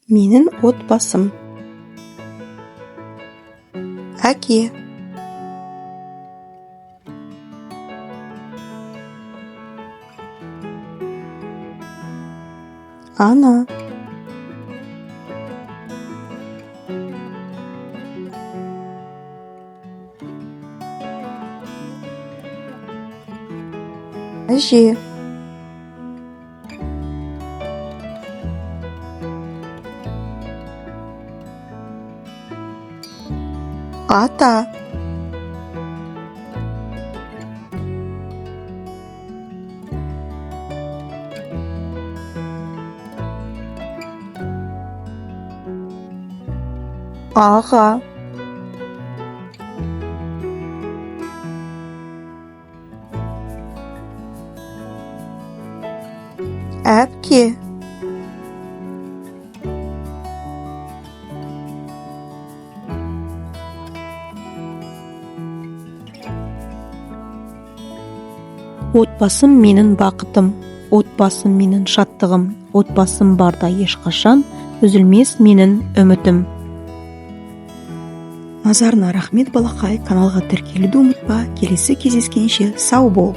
Менің отбасым. Әке. Ана. Әже. Ата. Аға. Әпке. Отбасым менің бақытым, отбасым менің шаттығым, отбасым барда ешқашан үзілмес менің үмітім. Назарыңа рахмет балақай, каналға тіркелуді ұмытпа. Келесі кездескенше сау бол.